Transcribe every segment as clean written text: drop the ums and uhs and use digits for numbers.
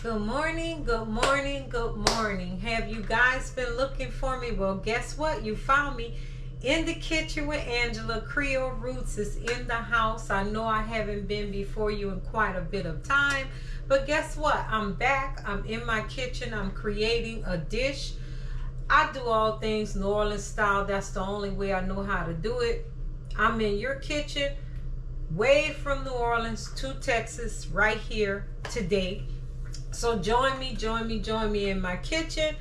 Good morning, good morning, good morning. Have you guys been looking for me? Well, guess what? You found me in the kitchen with Angela. Creole Roots is in the house. I know I haven't been before you in quite a bit of time, but guess what? I'm back. I'm in my kitchen. I'm creating a dish. I do all things New Orleans style. That's the only way I know how to do it. I'm in your kitchen, way from New Orleans to Texas, right here today. So join me in my kitchen.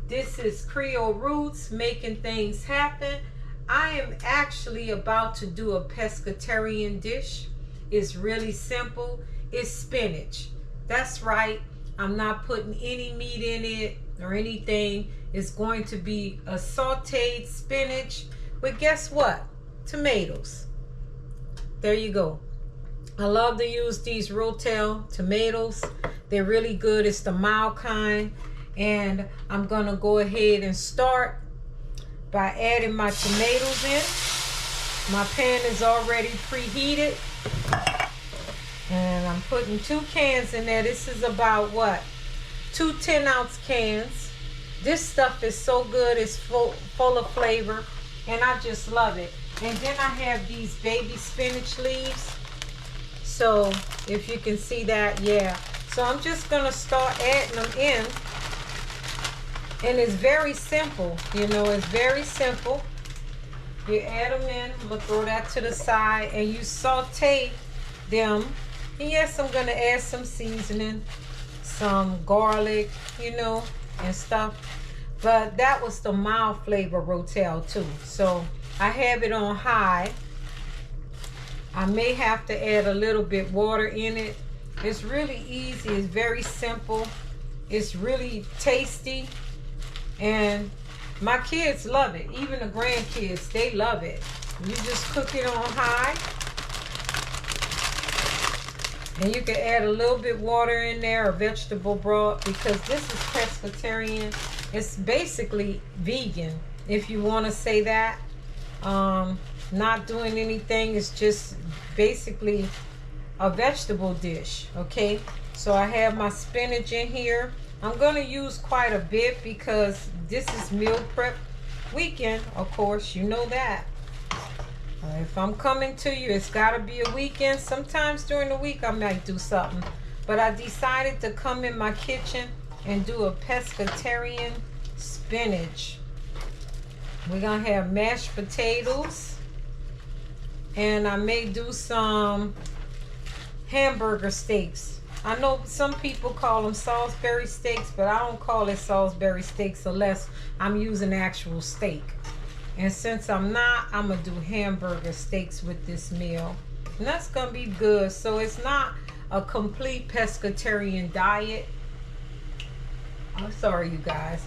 This is Creole Roots, making things happen. I am actually about to do a pescatarian dish. It's really simple. It's spinach. That's right. I'm not putting any meat in it or anything. It's going to be a sauteed spinach with, guess what? Tomatoes. There you go. I love to use these Rotel tomatoes. They're really good. It's the mild kind. And I'm going to go ahead and start by adding my tomatoes in. My pan is already preheated. And I'm putting 2 cans in there. This is about what? 2 10-ounce cans. This stuff is so good. It's full of flavor. And I just love it. And then I have these baby spinach leaves. So if you can see that, yeah. So I'm just going to start adding them in. And it's very simple. You know, it's very simple. You add them in. I'm going to throw that to the side. And you saute them. And yes, I'm going to add some seasoning. Some garlic, you know, and stuff. But that was the mild flavor Rotel too. So I have it on high. I may have to add a little bit water in it. It's really easy. It's very simple. It's really tasty. And my kids love it. Even the grandkids, they love it. You just cook it on high. And you can add a little bit water in there, or vegetable broth, because this is pescatarian. It's basically vegan, if you want to say that. Not doing anything. It's just basically a vegetable dish. Okay, so I have my spinach in here. I'm going to use quite a bit because this is meal prep weekend, of course, you know that. If I'm coming to you, it's got to be a weekend. Sometimes during the week I might do something, but I decided to come in my kitchen and do a pescatarian spinach. We're going to have mashed potatoes. And I may do some hamburger steaks. I know some people call them Salisbury steaks, but I don't call it Salisbury steaks unless I'm using actual steak. And since I'm not, I'm going to do hamburger steaks with this meal. And that's going to be good. So it's not a complete pescatarian diet. I'm sorry, you guys.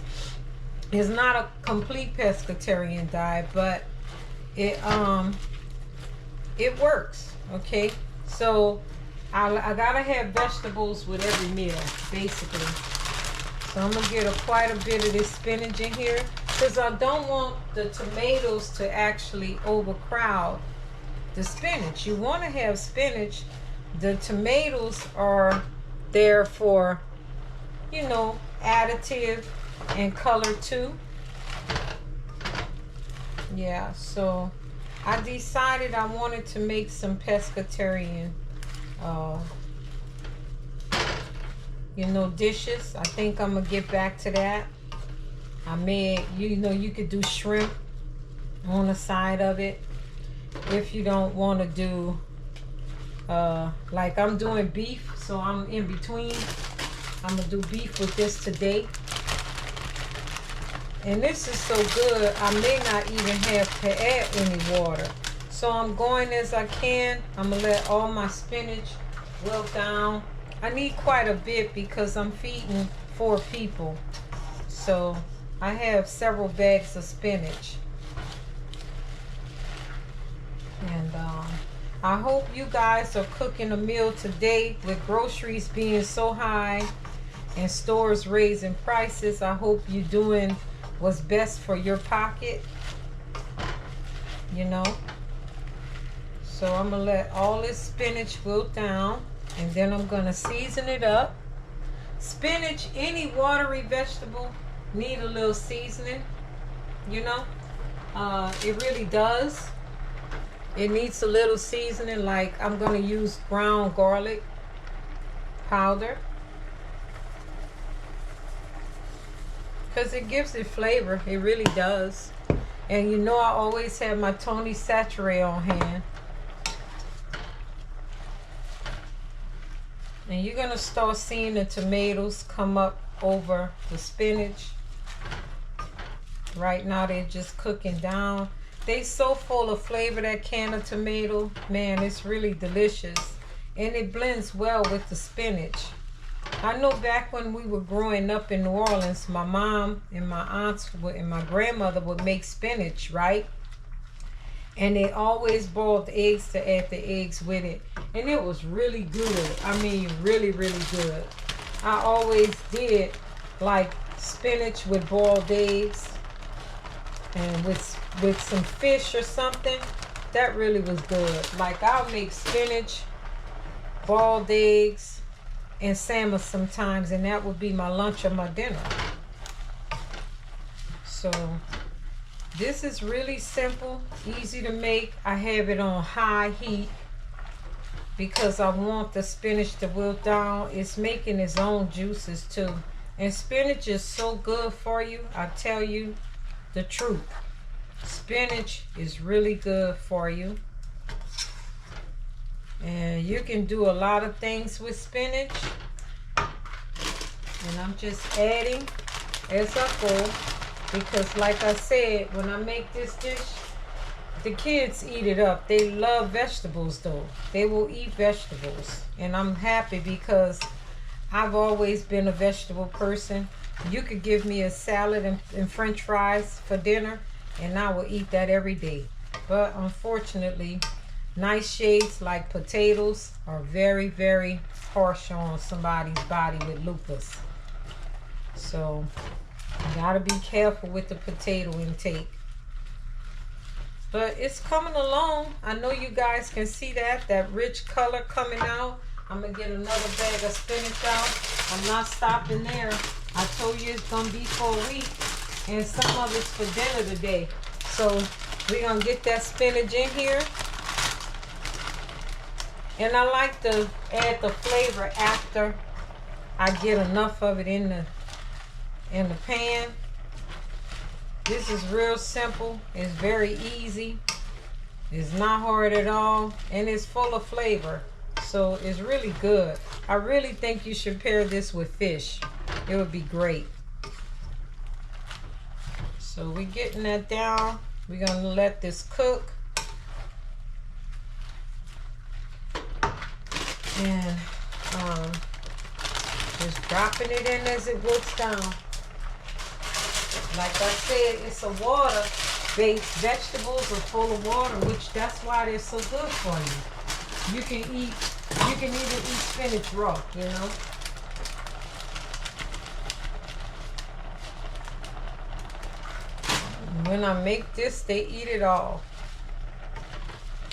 It's not a complete pescatarian diet, but it works. Okay, so I gotta have vegetables with every meal, basically. So I'm gonna get quite a bit of this spinach in here because I don't want the tomatoes to actually overcrowd the spinach. You want to have spinach. The tomatoes are there for, you know, additive and color too. Yeah, so I decided I wanted to make some pescatarian you know, dishes. I think I'm gonna get back to that. I made, you know, you could do shrimp on the side of it if you don't want to do like I'm doing beef, so I'm in between. I'm gonna do beef with this today. And this is so good, I may not even have to add any water. So I'm going as I can. I'm going to let all my spinach wilt down. I need quite a bit because I'm feeding 4 people. So I have several bags of spinach. And I hope you guys are cooking a meal today with groceries being so high and stores raising prices. I hope you're doing what's best for your pocket, you know. So I'm gonna let all this spinach wilt down, and then I'm gonna season it up. Spinach, any watery vegetable, need a little seasoning, you know. It really does. It needs a little seasoning. Like, I'm going to use ground garlic powder because it gives it flavor. It really does. And you know I always have my Tony Saturated on hand. And you're going to start seeing the tomatoes come up over the spinach. Right now they're just cooking down. They so full of flavor, that can of tomato. Man, it's really delicious. And it blends well with the spinach. I know back when we were growing up in New Orleans, my mom and my aunts and my grandmother would make spinach, right? And they always boiled eggs to add the eggs with it. And it was really good. I mean, really, really good. I always did like spinach with boiled eggs and with some fish or something. That really was good. Like, I'll make spinach, boiled eggs, and salmon sometimes, and that would be my lunch or my dinner. So this is really simple, easy to make. I have it on high heat because I want the spinach to wilt down. It's making its own juices too. And spinach is so good for you. I tell you the truth. Spinach is really good for you. And you can do a lot of things with spinach. And I'm just adding as I go. Because like I said, when I make this dish, the kids eat it up. They love vegetables though. They will eat vegetables. And I'm happy because I've always been a vegetable person. You could give me a salad and french fries for dinner and I will eat that every day. But unfortunately, nice shades like potatoes are very, very harsh on somebody's body with lupus. So you gotta be careful with the potato intake. But it's coming along. I know you guys can see that rich color coming out. I'm gonna get another bag of spinach out. I'm not stopping there. I told you it's gonna be for a week, and some of it's for dinner today. So we're gonna get that spinach in here. And I like to add the flavor after I get enough of it in the pan. This is real simple. It's very easy. It's not hard at all, and it's full of flavor. So it's really good. I really think you should pair this with fish. It would be great. So we're getting that down. We're gonna let this cook. And just dropping it in as it wilts down. Like I said, it's a water-based. Vegetables are full of water, which that's why they're so good for you. You can even eat spinach raw, you know. When I make this, they eat it all.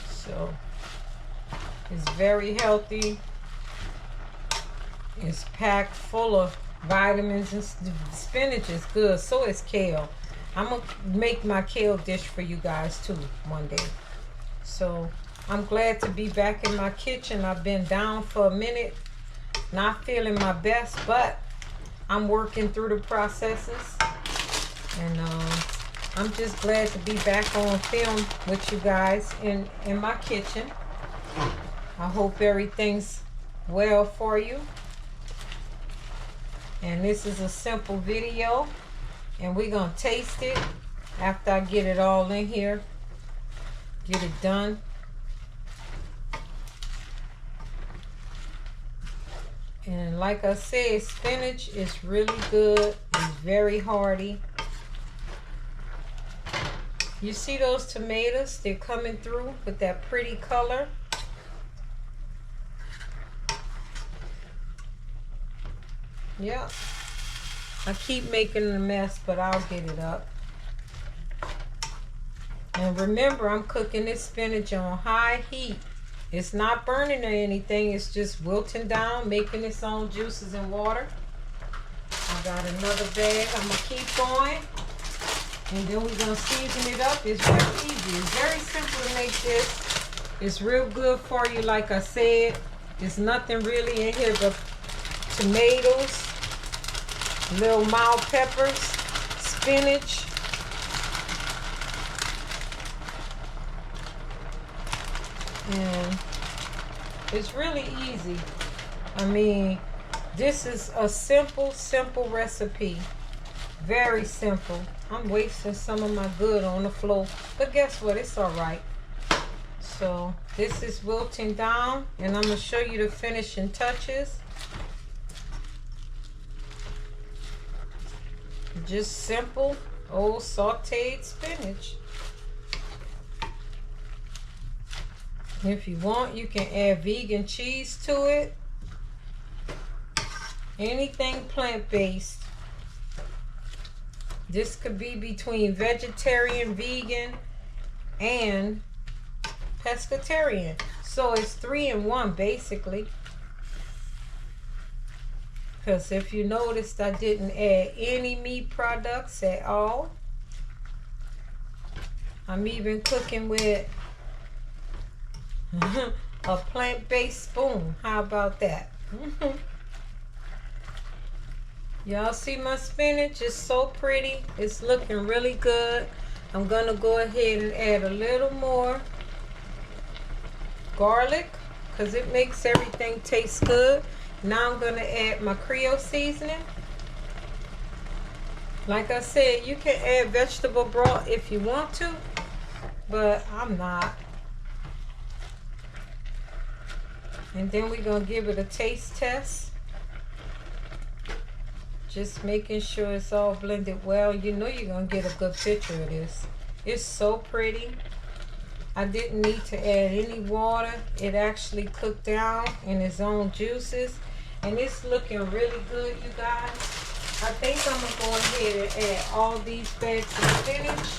So it's very healthy. It's packed full of vitamins, and spinach is good. So is kale. I'm gonna make my kale dish for you guys too one day. So I'm glad to be back in my kitchen. I've been down for a minute, not feeling my best, but I'm working through the processes. And I'm just glad to be back on film with you guys in my kitchen. I hope everything's well for you. And this is a simple video, and we're gonna taste it after I get it all in here, get it done. And like I said, spinach is really good. It's very hearty. You see those tomatoes? They're coming through with that pretty color. Yeah, I keep making a mess, but I'll get it up. And remember, I'm cooking this spinach on high heat. It's not burning or anything. It's just wilting down, making its own juices and water. I got another bag I'm going to keep going. And then we're going to season it up. It's real easy. It's very simple to make this. It's real good for you, like I said. There's nothing really in here but tomatoes, little mild peppers, spinach, and it's really easy. I mean, this is a simple recipe. Very simple. I'm wasting some of my good on the floor, but guess what? It's all right. So this is wilting down, and I'm going to show you the finishing touches. Just simple old sauteed spinach. If you want, you can add vegan cheese to it. Anything plant-based. This could be between vegetarian, vegan, and pescatarian. So it's 3 in 1 basically. Because if you noticed, I didn't add any meat products at all. I'm even cooking with a plant-based spoon. How about that? Y'all see my spinach? It's so pretty. It's looking really good. I'm gonna go ahead and add a little more garlic because it makes everything taste good. Now I'm gonna add my Creole seasoning. Like I said, you can add vegetable broth if you want to, but I'm not. And then we're gonna give it a taste test. Just making sure it's all blended well. You know you're gonna get a good picture of this. It's so pretty. I didn't need to add any water. It actually cooked down in its own juices. And it's looking really good, you guys. I think I'm gonna go ahead and add all these bags of spinach,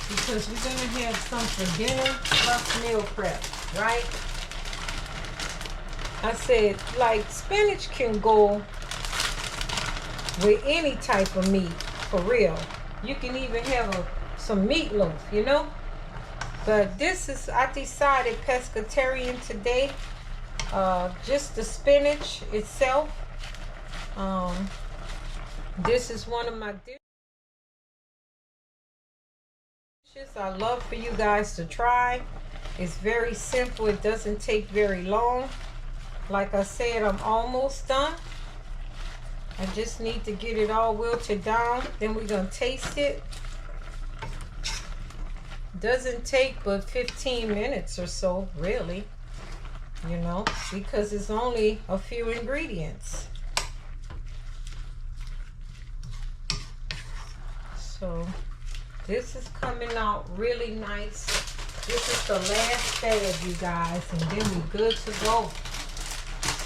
because we're gonna have some for dinner plus meal prep, right? I said, like, spinach can go with any type of meat, for real. You can even have some meatloaf, you know. But this is, I decided pescatarian today. Just the spinach itself. This is one of my dishes I love for you guys to try. It's very simple. It doesn't take very long. Like I said, I'm almost done. I just need to get it all wilted down. Then we're going to taste it. Doesn't take but 15 minutes or so, really. You know, because it's only a few ingredients. So this is coming out really nice. This is the last bag, you guys, and then we're good to go.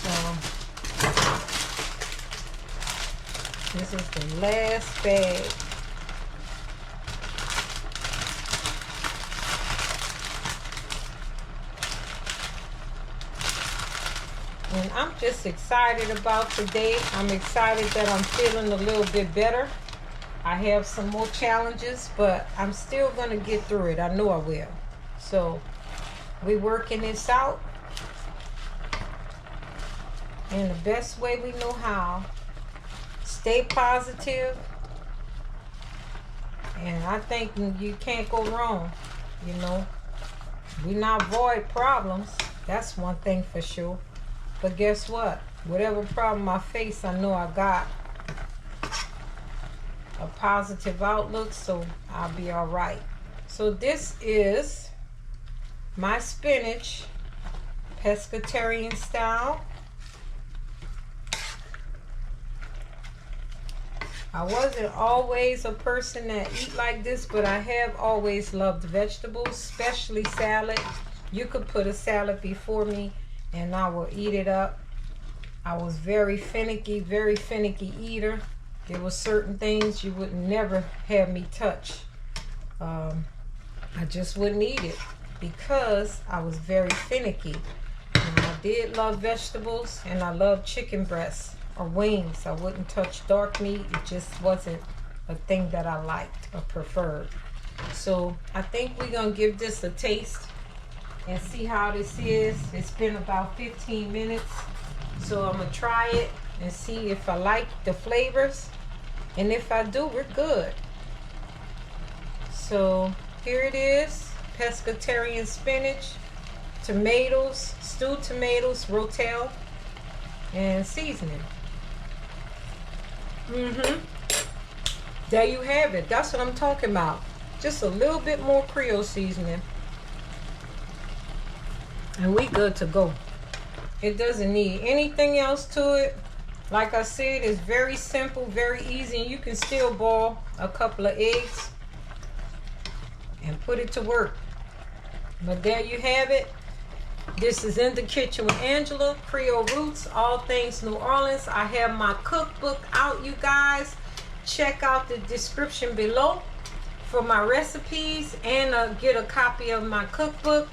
So this is the last bag. And I'm just excited about today. I'm excited that I'm feeling a little bit better. I have some more challenges, but I'm still going to get through it. I know I will. So we're working this out in the best way we know how. Stay positive. And I think you can't go wrong. You know, we not avoid problems. That's one thing for sure. But guess what? Whatever problem I face, I know I got a positive outlook, so I'll be all right. So this is my spinach, pescatarian style. I wasn't always a person that eat like this, but I have always loved vegetables, especially salad. You could put a salad before me and I will eat it up. I was very finicky eater. There were certain things you would never have me touch. I just wouldn't eat it because I was very finicky. And I did love vegetables, and I love chicken breasts or wings. I wouldn't touch dark meat. It just wasn't a thing that I liked or preferred. So I think we're gonna give this a taste and see how this is. It's been about 15 minutes. So I'm gonna try it and see if I like the flavors. And if I do, we're good. So here it is. Pescatarian spinach, tomatoes, stewed tomatoes, rotel, and seasoning. There you have it. That's what I'm talking about. Just a little bit more Creole seasoning. And we good to go. It doesn't need anything else to it. Like I said, it's very simple, very easy. And you can still boil a couple of eggs and put it to work. But there you have it. This is In the Kitchen with Angela, Creole Roots, all things New Orleans. I have my cookbook out, you guys. Check out the description below for my recipes and get a copy of my cookbook.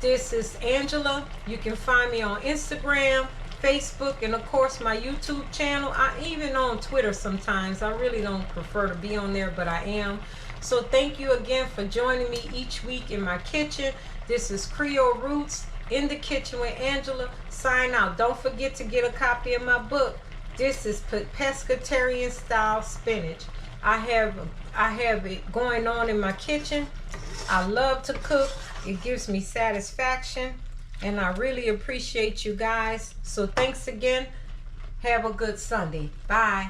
This is Angela. You can find me on Instagram, Facebook, and of course my YouTube channel. I even on Twitter sometimes. I really don't prefer to be on there, but I am. So thank you again for joining me each week in my kitchen. This is Creole Roots, In the Kitchen with Angela. Sign out. Don't forget to get a copy of my book. This is pescatarian style spinach. I have it going on in my kitchen. I love to cook. It gives me satisfaction, and I really appreciate you guys. So thanks again. Have a good Sunday. Bye.